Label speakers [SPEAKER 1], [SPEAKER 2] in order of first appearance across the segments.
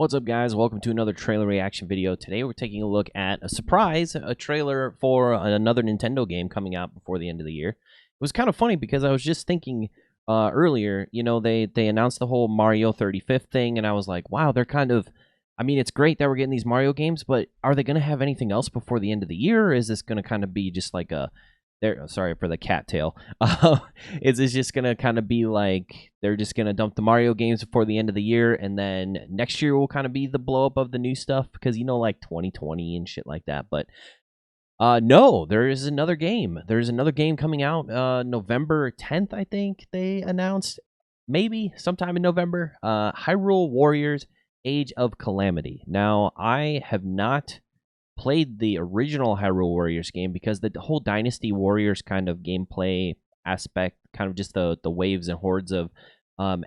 [SPEAKER 1] What's up, guys? Welcome to another trailer reaction video. Today we're taking a look at a trailer for another Nintendo game coming out before the end of the year. It was kind of funny because I was just thinking earlier, they announced the whole Mario 35th thing, and I was like, wow, they're kind of, I mean, it's great that we're getting these Mario games, but are they going to have anything else before the end of the year, or is this going to kind of be just like a, sorry for the cattail. Is this just gonna kind of be like they're just gonna dump the Mario games before the end of the year, and then next year will kind of be the blow up of the new stuff because like 2020 and shit like that. But no, there is another game. There's another game coming out November 10th, I think they announced, maybe sometime in November. Hyrule Warriors: Age of Calamity. Now I have not played the original Hyrule Warriors game because the whole Dynasty Warriors kind of gameplay aspect, kind of just the waves and hordes of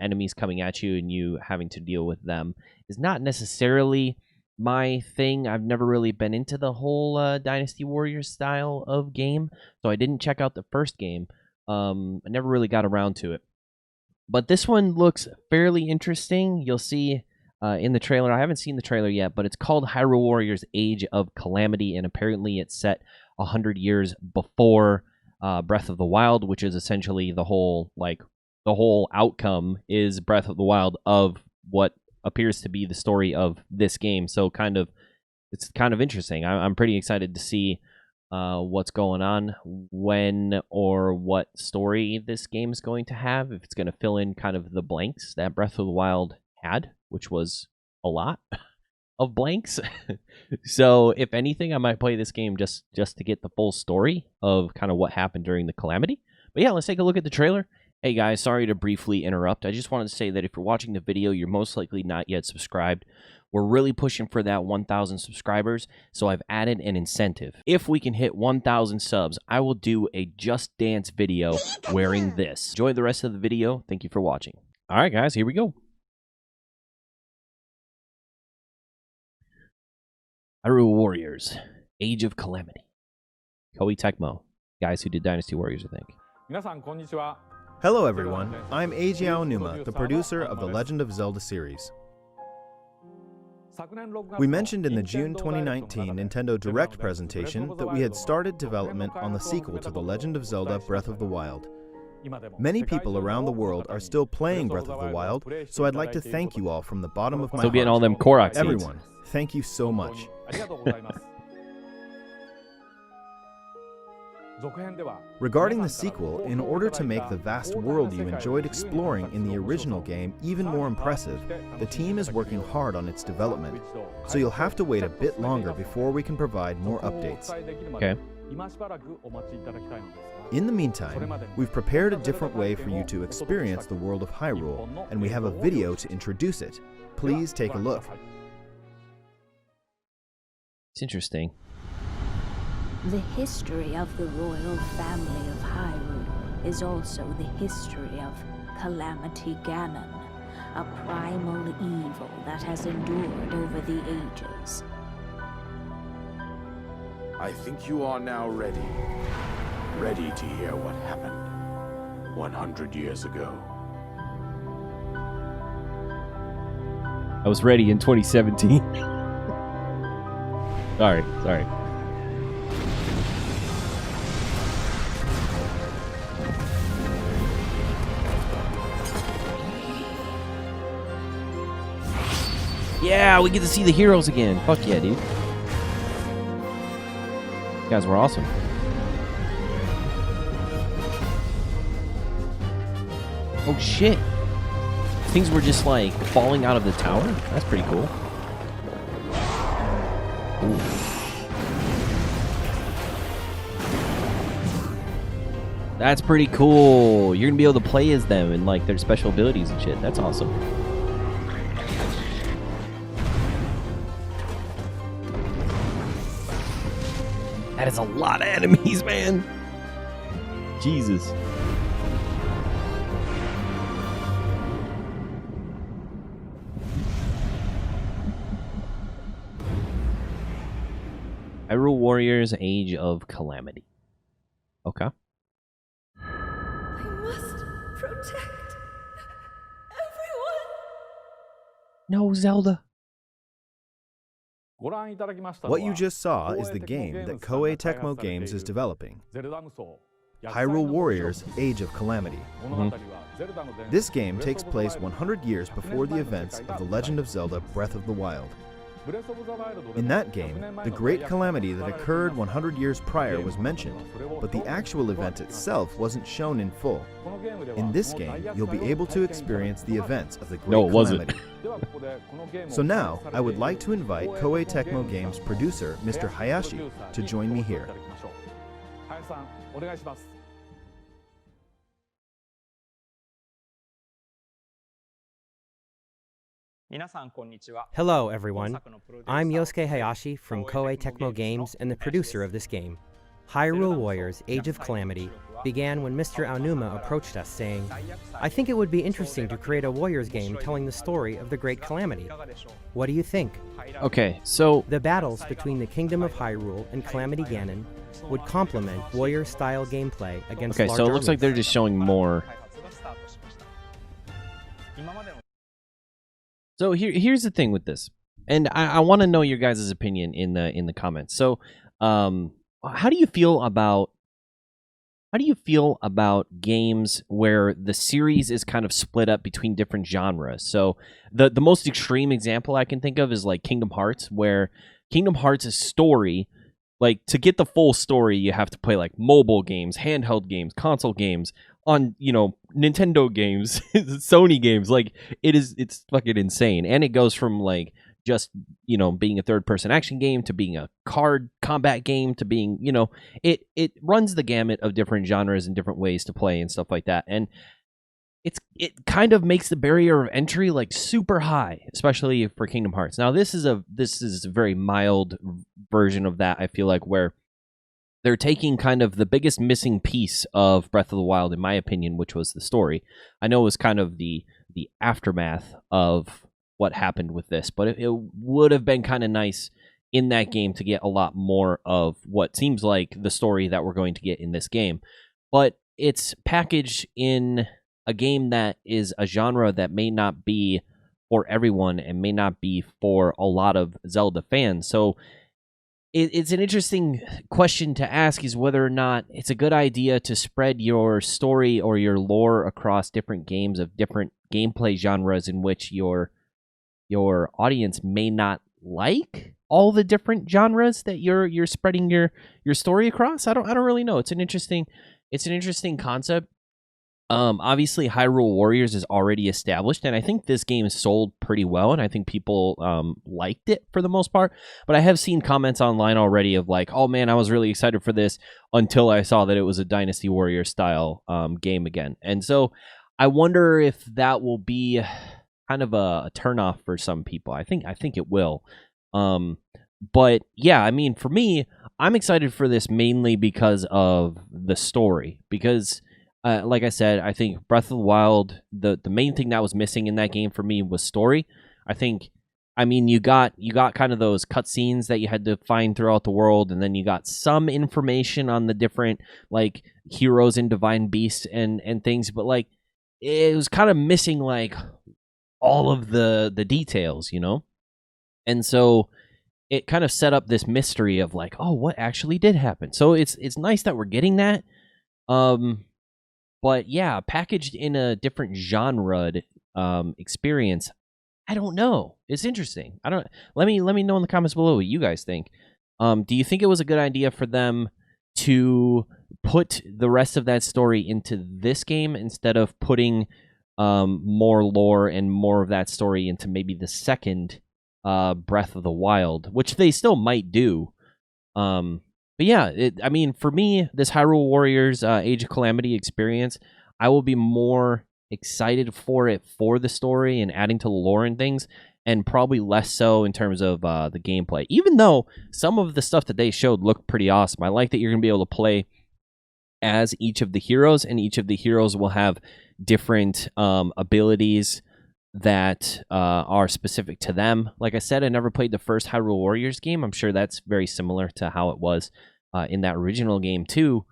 [SPEAKER 1] enemies coming at you and you having to deal with them, is not necessarily my thing. I've never really been into the whole Dynasty Warriors style of game, so I didn't check out the first game. I never really got around to it. But this one looks fairly interesting. You'll see in the trailer. I haven't seen the trailer yet, but it's called Hyrule Warriors: Age of Calamity, and apparently it's set 100 years before Breath of the Wild, which is essentially the whole outcome is Breath of the Wild of what appears to be the story of this game. So it's kind of interesting. I'm pretty excited to see what's going on, when or what story this game is going to have, if it's going to fill in kind of the blanks that Breath of the Wild had, which was a lot of blanks. So if anything, I might play this game just to get the full story of kind of what happened during the Calamity. But yeah, let's take a look at the trailer. Hey guys, sorry to briefly interrupt. I just wanted to say that if you're watching the video, you're most likely not yet subscribed. We're really pushing for that 1,000 subscribers, so I've added an incentive. If we can hit 1,000 subs, I will do a Just Dance video wearing this. Enjoy the rest of the video. Thank you for watching. All right, guys, here we go. Hyrule Warriors: Age of Calamity. Koei Tecmo, guys who did Dynasty Warriors, I think.
[SPEAKER 2] Hello everyone, I'm Eiji Aonuma, the producer of the Legend of Zelda series. We mentioned in the June 2019 Nintendo Direct presentation that we had started development on the sequel to The Legend of Zelda: Breath of the Wild. Many people around the world are still playing Breath of the Wild, so I'd like to thank you all from the bottom of my heart.
[SPEAKER 1] Still getting all them Korok seeds.
[SPEAKER 2] Everyone, thank you so much. Regarding the sequel, in order to make the vast world you enjoyed exploring in the original game even more impressive, the team is working hard on its development, so you'll have to wait a bit longer before we can provide more updates.
[SPEAKER 1] Okay.
[SPEAKER 2] In the meantime, we've prepared a different way for you to experience the world of Hyrule, and we have a video to introduce it. Please take a look.
[SPEAKER 1] It's interesting.
[SPEAKER 3] The history of the royal family of Hyrule is also the history of Calamity Ganon, a primal evil that has endured over the ages.
[SPEAKER 4] I think you are now ready. Ready to hear what happened 100 years ago.
[SPEAKER 1] I was ready in 2017. Sorry. Yeah, we get to see the heroes again. Fuck yeah, dude. You guys were awesome. Oh shit. Things were just like falling out of the tower. That's pretty cool. Ooh. That's pretty cool. You're gonna be able to play as them and like their special abilities and shit. That's awesome. That is a lot of enemies, man. Jesus. Hyrule Warriors: Age of Calamity. Okay.
[SPEAKER 5] I must protect everyone.
[SPEAKER 1] No, Zelda.
[SPEAKER 2] What you just saw is the game that Koei Tecmo Games is developing, Hyrule Warriors: Age of Calamity. This game takes place 100 years before the events of The Legend of Zelda: Breath of the Wild. In that game, the great calamity that occurred 100 years prior was mentioned, but the actual event itself wasn't shown in full. In this game, you'll be able to experience the events of the great calamity. So now, I would like to invite Koei Tecmo Games producer Mr. Hayashi to join me here.
[SPEAKER 6] Hello everyone, I'm Yosuke Hayashi from Koei Tecmo Games and the producer of this game. Hyrule Warriors: Age of Calamity began when Mr. Aonuma approached us saying, "I think it would be interesting to create a Warriors game telling the story of the Great Calamity. What do you think?"
[SPEAKER 1] Okay, so
[SPEAKER 6] the battles between the Kingdom of Hyrule and Calamity Ganon would complement Warrior-style gameplay against large
[SPEAKER 1] so it looks like
[SPEAKER 6] armies.
[SPEAKER 1] they're just showing more. So here's the thing with this, and I want to know your guys' opinion in the comments. So, how do you feel about games where the series is kind of split up between different genres? So the most extreme example I can think of is like Kingdom Hearts, where Kingdom Hearts' story, like to get the full story, you have to play like mobile games, handheld games, console games, on Nintendo games, Sony games. Like it's fucking insane, and it goes from like just being a third-person action game to being a card combat game to being it runs the gamut of different genres and different ways to play and stuff like that. And it kind of makes the barrier of entry like super high, especially for Kingdom Hearts. Now this is a very mild version of that, I feel like, where they're taking kind of the biggest missing piece of Breath of the Wild, in my opinion, which was the story. I know it was kind of the aftermath of what happened with this, but it would have been kind of nice in that game to get a lot more of what seems like the story that we're going to get in this game. But it's packaged in a game that is a genre that may not be for everyone and may not be for a lot of Zelda fans. So it's an interesting question to ask, is whether or not it's a good idea to spread your story or your lore across different games of different gameplay genres in which your audience may not like all the different genres that you're spreading your story across. I don't really know. It's an interesting concept. Obviously Hyrule Warriors is already established, and I think this game sold pretty well, and I think people liked it for the most part. But I have seen comments online already of like, oh man, I was really excited for this until I saw that it was a Dynasty Warrior style game again. And so I wonder if that will be kind of a turnoff for some people. I think it will. But yeah, I mean, for me, I'm excited for this mainly because of the story, because like I said, I think Breath of the Wild, the main thing that was missing in that game for me was story. I mean, you got kind of those cutscenes that you had to find throughout the world, and then you got some information on the different like heroes and divine beasts and things, but like it was kind of missing like all of the details, and so it kind of set up this mystery of like, oh, what actually did happen. So it's nice that we're getting that. But yeah, packaged in a different genre experience, I don't know. It's interesting. Let me know in the comments below what you guys think. Do you think it was a good idea for them to put the rest of that story into this game instead of putting more lore and more of that story into maybe the second Breath of the Wild, which they still might do? But yeah, I mean, for me, this Hyrule Warriors Age of Calamity experience, I will be more excited for it for the story and adding to the lore and things, and probably less so in terms of the gameplay. Even though some of the stuff that they showed looked pretty awesome. I like that you're going to be able to play as each of the heroes, and each of the heroes will have different abilities that are specific to them. Like I said, I never played the first Hyrule Warriors game. I'm sure that's very similar to how it was in that original game too.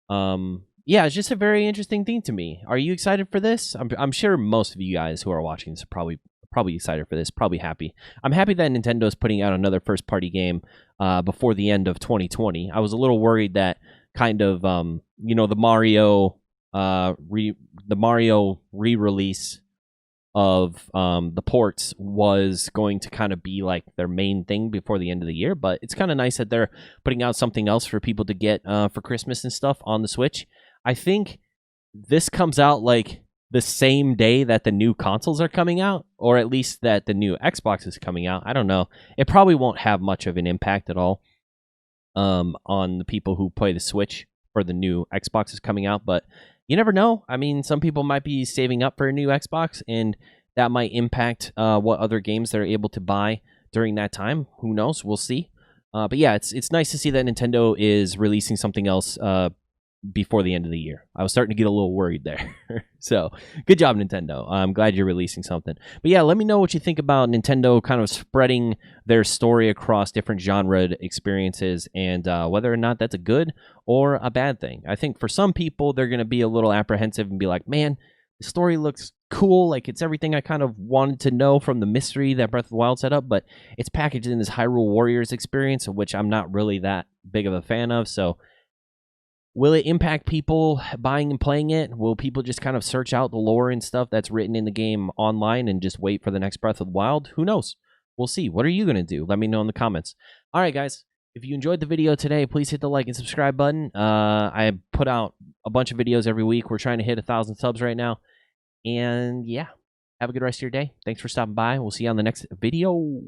[SPEAKER 1] Yeah, it's just a very interesting thing to me. Are you excited for this? I'm sure most of you guys who are watching this are probably probably excited for this. Probably happy. I'm happy that Nintendo's putting out another first-party game before the end of 2020. I was a little worried that kind of the Mario re-release of the ports was going to kind of be like their main thing before the end of the year, but it's kind of nice that they're putting out something else for people to get for Christmas and stuff on the Switch. I think this comes out like the same day that the new consoles are coming out, or at least that the new Xbox is coming out. I don't know. It probably won't have much of an impact at all on the people who play the Switch for the new Xbox is coming out, but you never know. I mean, some people might be saving up for a new Xbox, and that might impact what other games they're able to buy during that time. Who knows? We'll see. But yeah, it's nice to see that Nintendo is releasing something else before the end of the year. I was starting to get a little worried there. So, good job, Nintendo. I'm glad you're releasing something. But yeah, let me know what you think about Nintendo kind of spreading their story across different genre experiences, and whether or not that's a good or a bad thing. I think for some people, they're going to be a little apprehensive and be like, man, the story looks cool. Like, it's everything I kind of wanted to know from the mystery that Breath of the Wild set up, but it's packaged in this Hyrule Warriors experience, which I'm not really that big of a fan of. So, will it impact people buying and playing it? Will people just kind of search out the lore and stuff that's written in the game online and just wait for the next Breath of the Wild? Who knows? We'll see. What are you going to do? Let me know in the comments. All right, guys. If you enjoyed the video today, please hit the like and subscribe button. I put out a bunch of videos every week. We're trying to hit 1,000 subs right now. And yeah, have a good rest of your day. Thanks for stopping by. We'll see you on the next video.